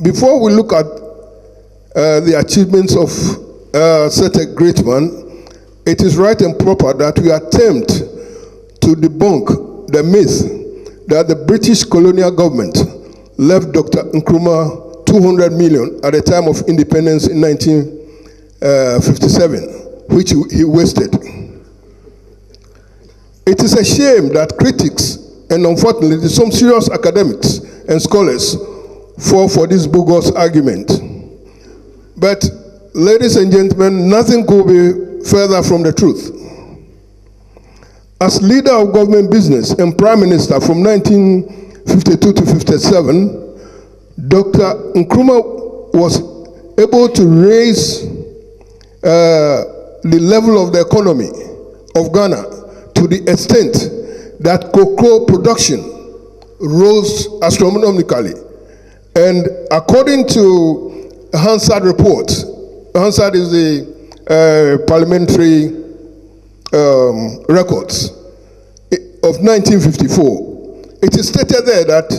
before we look at the achievements of such a great man, it is right and proper that we attempt to debunk the myth that the British colonial government left Dr. Nkrumah 200 million at the time of independence in 1957, which he wasted. It is a shame that critics, and unfortunately some serious academics and scholars, fall for this bogus argument. But, ladies and gentlemen, nothing could be further from the truth. As leader of government business and prime minister from 1952 to 57, Dr. Nkrumah was able to raise the level of the economy of Ghana to the extent that cocoa production rose astronomically. And according to Hansard report, Hansard is the parliamentary records of 1954. It is stated there that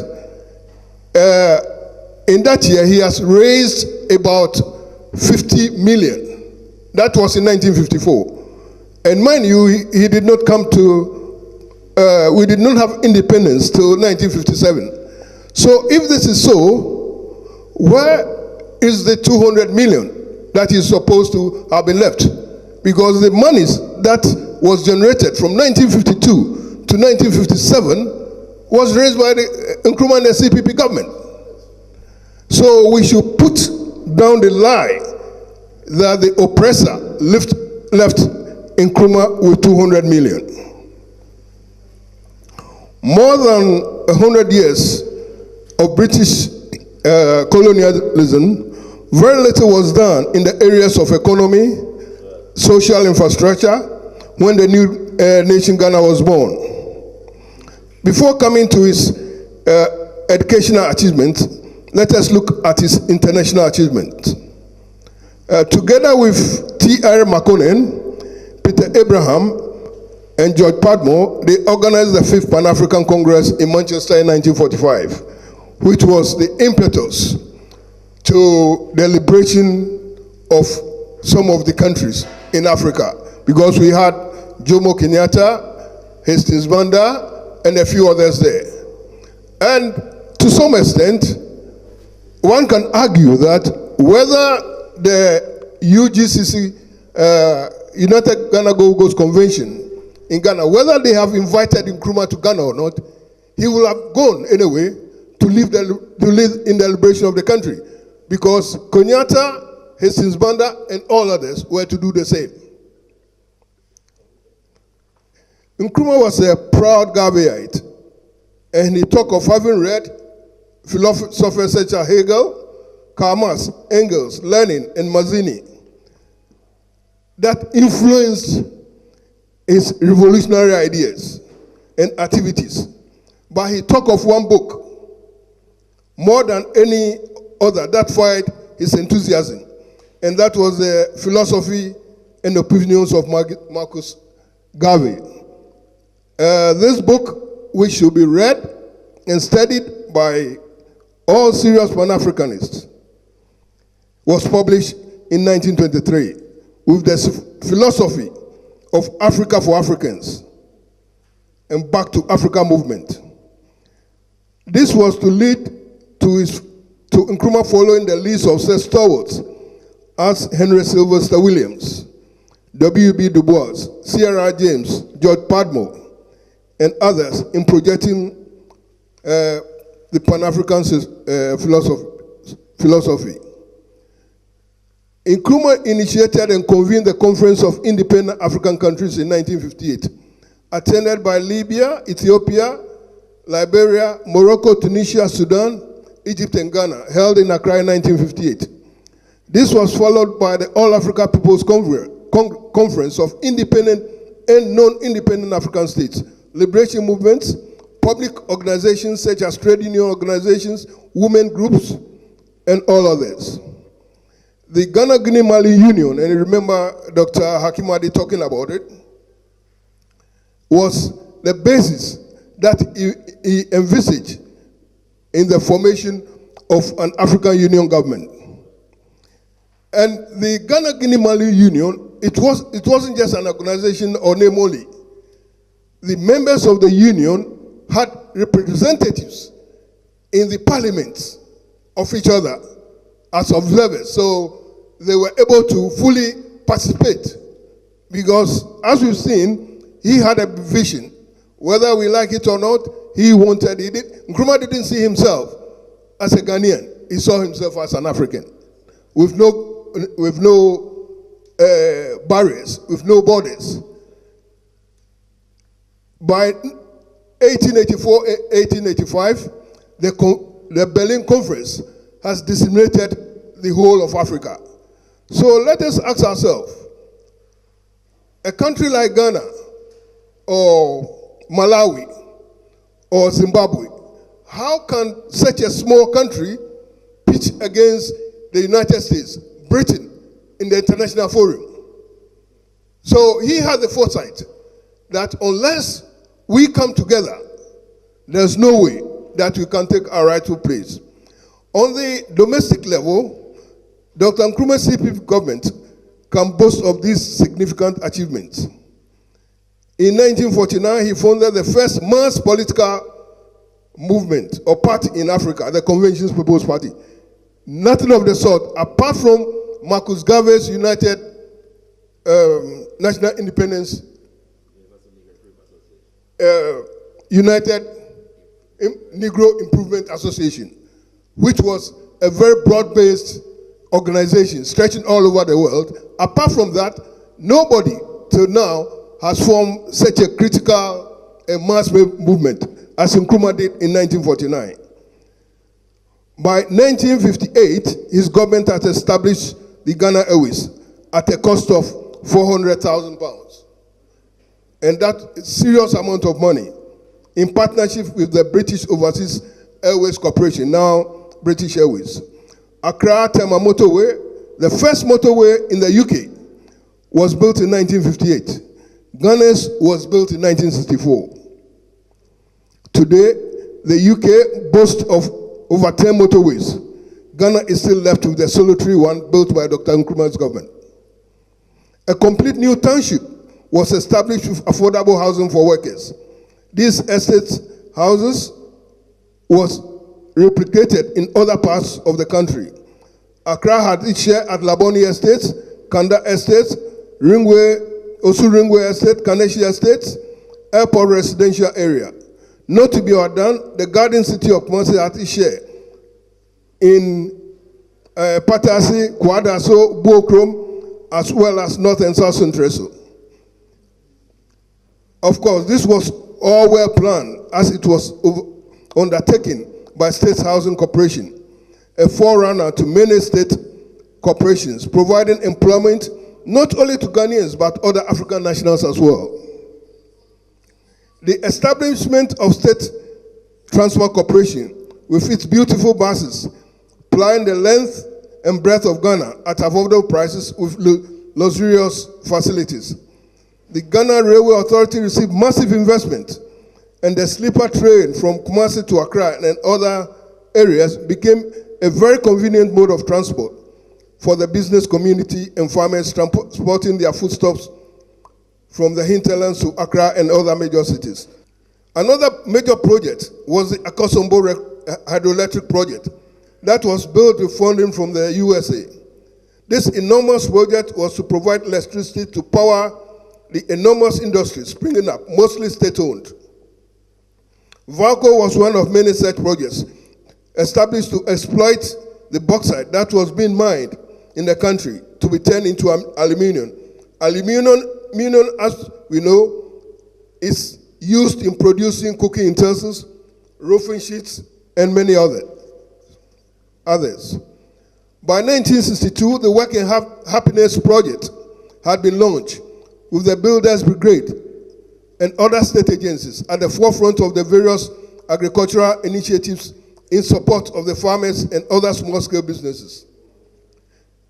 in that year he has raised about 50 million. That was in 1954. And mind you, he did not come to, we did not have independence till 1957. So if this is so, where is the 200 million that is supposed to have been left? Because the monies that was generated from 1952 to 1957 was raised by the Nkrumah and the CPP government. So we should put down the lie that the oppressor left Nkrumah with 200 million. More than 100 years of British colonialism, very little was done in the areas of economy, social infrastructure, when the new nation Ghana was born. Before coming to his educational achievements, let us look at his international achievements. Together with T.R. Makonnen, Peter Abraham, and George Padmore, they organized the 5th Pan-African Congress in Manchester in 1945, which was the impetus to the liberation of some of the countries in Africa, because we had Jomo Kenyatta, Hastings Banda, and a few others there. And to some extent, one can argue that whether the UGCC, United Ghana Go-Go's Convention in Ghana, whether they have invited Nkrumah to Ghana or not, he will have gone anyway to lead in the liberation of the country, because Kenyatta, Hastings Banda, and all others were to do the same. Nkrumah was a proud Ghanaian, and he talked of having read philosophers such as Hegel, Karl Marx, Engels, Lenin, and Mazzini that influenced his revolutionary ideas and activities. But he talked of one book more than any other that fired his enthusiasm, and that was the philosophy and opinions of Marcus Garvey. This book, which should be read and studied by all serious Pan-Africanists, was published in 1923 with the philosophy of Africa for Africans and Back to Africa movement. This was to lead to Nkrumah following the leads of such stalwarts as Henry Sylvester Williams, W.B. Du Bois, C.R.R. James, George Padmore, and others in projecting the Pan-African philosophy. Nkrumah initiated and convened the Conference of Independent African Countries in 1958, attended by Libya, Ethiopia, Liberia, Morocco, Tunisia, Sudan, Egypt, and Ghana, held in Accra in 1958. This was followed by the All-Africa People's Conference of Independent and Non-Independent African States, liberation movements, public organizations such as trade union organizations, women groups, and all others. The Ghana-Guinea-Mali Union, and you remember Dr. Hakimadi talking about it, was the basis that he envisaged in the formation of an African Union government. And the Ghana-Guinea-Mali Union, it wasn't just an organization or name only. The members of the union had representatives in the parliaments of each other as observers. So they were able to fully participate because, as we've seen, he had a vision. Whether we like it or not, he wanted it. Nkrumah didn't see himself as a Ghanaian. He saw himself as an African with no barriers, with no borders. By 1884, 1885, the Berlin Conference has disseminated the whole of Africa. So let us ask ourselves, a country like Ghana or Malawi or Zimbabwe, how can such a small country pitch against the United States, Britain, in the international forum? So he had the foresight that unless we come together, there's no way that we can take our rightful place. On the domestic level, Dr. Nkrumah's CPP government can boast of these significant achievements. In 1949, he founded the first mass political movement or party in Africa, the Convention's People's Party. Nothing of the sort, apart from Marcus Garvey's United National Independence, United Negro Improvement Association, which was a very broad-based organization stretching all over the world. Apart from that, nobody till now has formed such a critical mass movement as Nkrumah did in 1949. By 1958, his government had established the Ghana Airways at a cost of £400,000. And that serious amount of money in partnership with the British Overseas Airways Corporation, now British Airways. Accra-Tema motorway, the first motorway in the UK, was built in 1958. Ghana's was built in 1964. Today, the UK boasts of over 10 motorways. Ghana is still left with the solitary one built by Dr. Nkrumah's government. A complete new township was established with affordable housing for workers. These estate houses was replicated in other parts of the country. Accra had its share at Laboni Estates, Kanda Estates, Osu Ringway Estate, Kaneshi Estates, Airport Residential Area. Not to be outdone, the Garden City of Kumasi had its share in Patasi, Kwadaso, Bokrom, as well as North and South Centreso. Of course, this was all well planned as it was undertaken by State Housing Corporation, a forerunner to many state corporations, providing employment not only to Ghanaians but other African nationals as well. The establishment of State Transport Corporation, with its beautiful buses, plying the length and breadth of Ghana at affordable prices with luxurious facilities. The Ghana Railway Authority received massive investment, and the sleeper train from Kumasi to Accra and other areas became a very convenient mode of transport for the business community and farmers transporting their foodstuffs from the hinterlands to Accra and other major cities. Another major project was the Akosombo hydroelectric project that was built with funding from the USA. This enormous project was to provide electricity to power the enormous industries springing up, mostly state-owned. Valco was one of many such projects established to exploit the bauxite that was being mined in the country to be turned into aluminium. Aluminium, as we know, is used in producing cooking utensils, roofing sheets, and many others. By 1962, the Work and Happiness Project had been launched, with the Builders Brigade and other state agencies at the forefront of the various agricultural initiatives in support of the farmers and other small-scale businesses.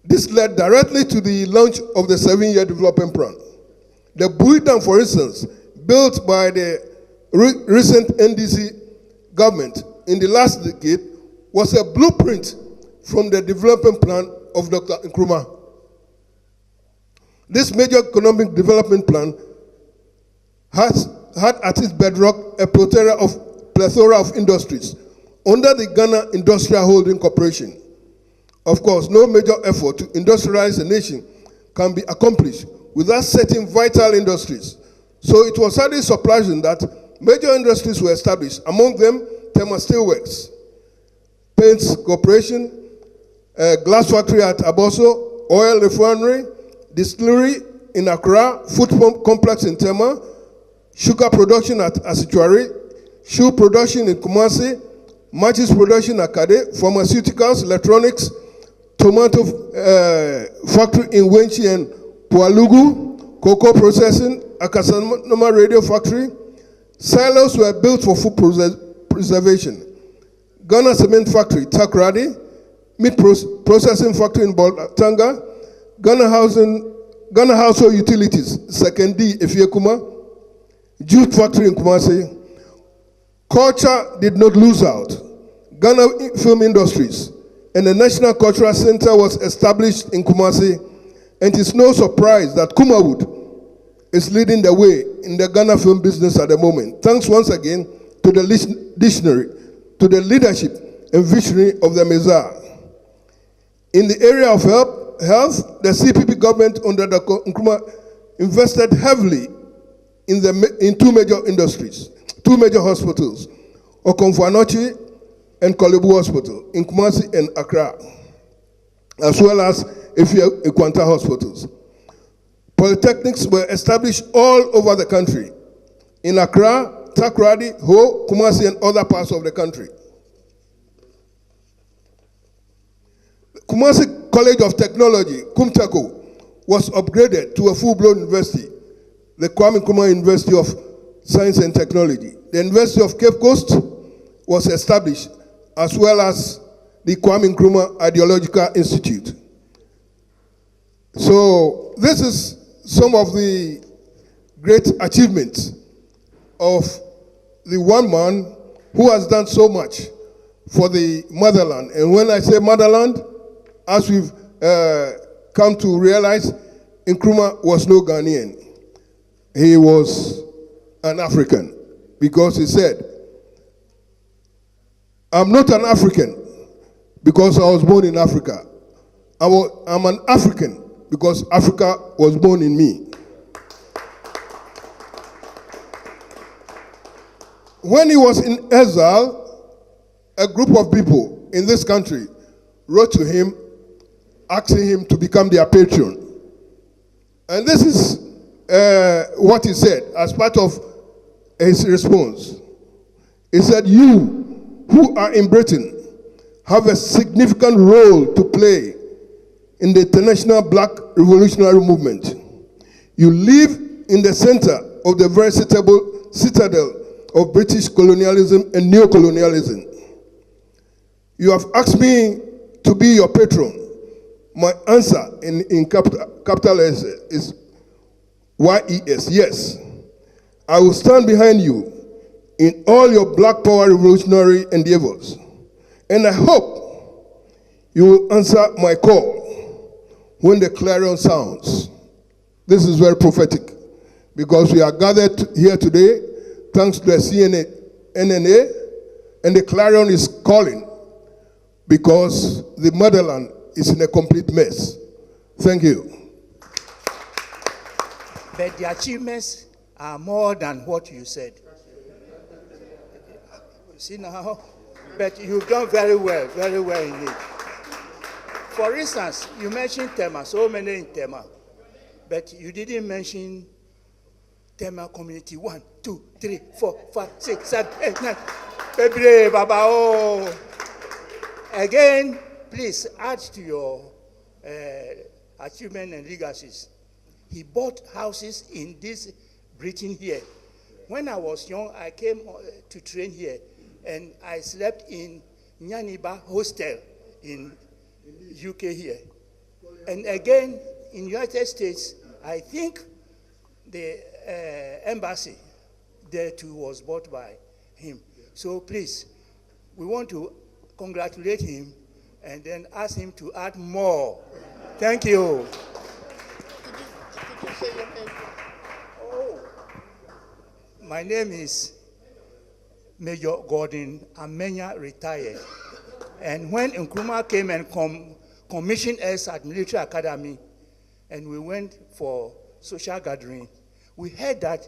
This led directly to the launch of the 7-year development plan. The Bui Dam, for instance, built by the recent NDC government in the last decade, was a blueprint from the development plan of Dr. Nkrumah. This major economic development plan had at its bedrock a plethora of industries under the Ghana Industrial Holding Corporation. Of course, no major effort to industrialize a nation can be accomplished without certain vital industries. So it was hardly surprising that major industries were established, among them Tema Steelworks, Paints Corporation, glass factory at Aboso, oil refinery, distillery in Accra, food complex in Tema, sugar production at Asituari, shoe production in Kumasi, matches production at Kade, pharmaceuticals, electronics, tomato factory in Wenchi and Pualugu, cocoa processing, Akasanoma radio factory. Silos were built for food preservation. Ghana cement factory, Takrady, meat processing factory in Boltanga, Ghana household utilities, Sekendi, Efiekuma, jute factory in Kumasi. Culture did not lose out. Ghana Film Industries and the National Cultural Center was established in Kumasi, and it's no surprise that Kumawood is leading the way in the Ghana film business at the moment. Thanks once again to the dictionary, to the leadership and visionary of the Messiah. In the area of health, the CPP government under Dr. Nkrumah invested heavily in two major industries, two major hospitals, Okomfo-Anokye and Kolebu Hospital in Kumasi and Accra, as well as Ekwanta hospitals. Polytechnics were established all over the country, in Accra, Takrady, Ho, Kumasi, and other parts of the country. Kumasi College of Technology, Kumtako, was upgraded to a full-blown university, the Kwame Nkrumah University of Science and Technology. The University of Cape Coast was established, as well as the Kwame Nkrumah Ideological Institute. So this is some of the great achievements of the one man who has done so much for the motherland. And when I say motherland, as we've come to realize, Nkrumah was no Ghanaian. He was an African, because he said, I'm not an African because I was born in Africa. I'm an African because Africa was born in me. When he was in exile, a group of people in this country wrote to him asking him to become their patron. And this is what he said as part of his response. He said, you who are in Britain have a significant role to play in the international black revolutionary movement. You live in the center of the veritable citadel of British colonialism and neo-colonialism. You have asked me to be your patron. My answer in capital S is YES, yes. I will stand behind you in all your black power revolutionary endeavors. And I hope you will answer my call when the clarion sounds. This is very prophetic, because we are gathered here today thanks to the NNA, and the clarion is calling because the motherland is in a complete mess. Thank you. But the achievements are more than what you said. See now? But you've done very well indeed. For instance, you mentioned Tema, so many in Tema, but you didn't mention Tema community 1, 2, 3, 4, 5, 6, 7, 8, 9. Baby, Baba, oh. Again, please add to your achievement and legacies. He bought houses in this Britain here. When I was young, I came to train here, and I slept in Nyaniba Hostel in UK here. And again, in United States, I think the embassy there too was bought by him. So please, we want to congratulate him and then ask him to add more. Thank you. Could you say your name? Oh. My name is Major Gordon Amenya, retired. And when Nkrumah came and commissioned us at Military Academy, and we went for social gathering, we heard that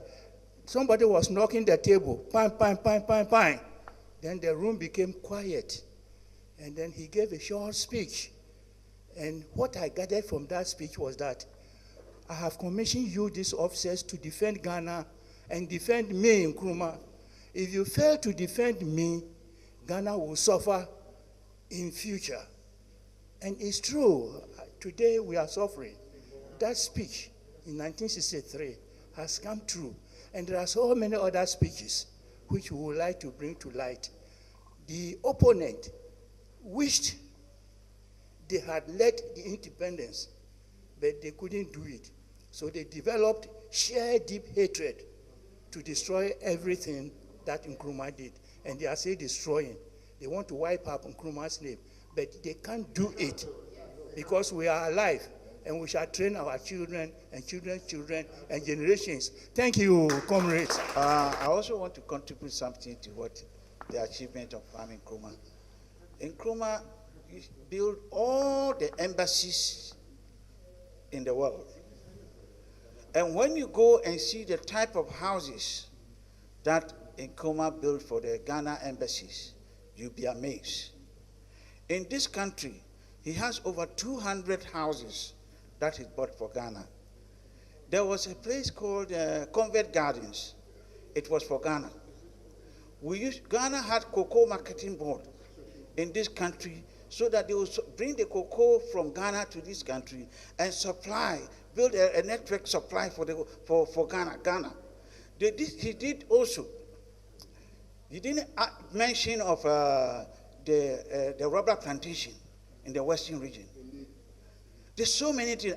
somebody was knocking the table, pang, pang, pang, pang, pang. Then the room became quiet. And then he gave a short speech. And what I gathered from that speech was that I have commissioned you, these officers, to defend Ghana and defend me, Nkrumah. If you fail to defend me, Ghana will suffer in future. And it's true. Today we are suffering. That speech in 1963 has come true. And there are so many other speeches which we would like to bring to light. The opponent wished they had led the independence, but they couldn't do it. So they developed sheer deep hatred to destroy everything that Nkrumah did. And they are still destroying. They want to wipe up Nkrumah's name, but they can't do it because we are alive and we shall train our children and children's children and generations. Thank you, comrades. I also want to contribute something to what the achievement of Kwame Nkrumah. Nkrumah built all the embassies in the world. And when you go and see the type of houses that Nkrumah built for the Ghana embassies, you'll be amazed. In this country, he has over 200 houses that he bought for Ghana. There was a place called Convent Gardens. It was for Ghana. Ghana had cocoa marketing board in this country so that they would bring the cocoa from Ghana to this country and supply, build a network supply for Ghana. He did also. He didn't mention of the rubber plantation in the Western region. There's so many things.